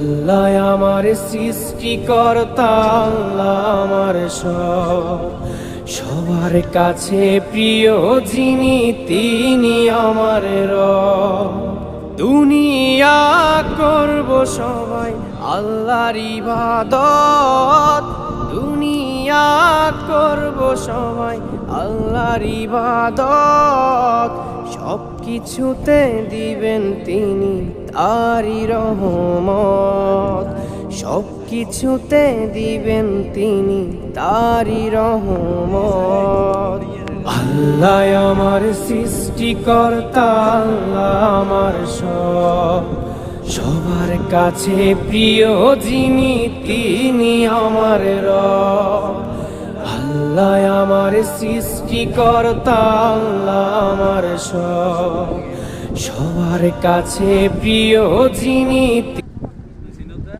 আল্লাহ আমার সৃষ্টিকর্তা, আল্লাহ আমার সবার কাছে প্রিয় যিনি তিনি আমার রব। দুনিয়া করব সবাই আল্লাহর ইবাদত, দুনিয়া করব সবাই আল্লাহর ইবাদত। সব কিছুতে দিবেন তিনি তারি রহমত, সব কিছুতে দিবেন তিনি তারি রহমত। আল্লাহ আমার সৃষ্টিকর্তা, আল্লাহ আমার সবার কাছে প্রিয় যিনি তিনি আমার রব। আল্লাহ আমার সৃষ্টিকর্তা, আল্লাহ আমার সবার কাছে প্রিয় যিনি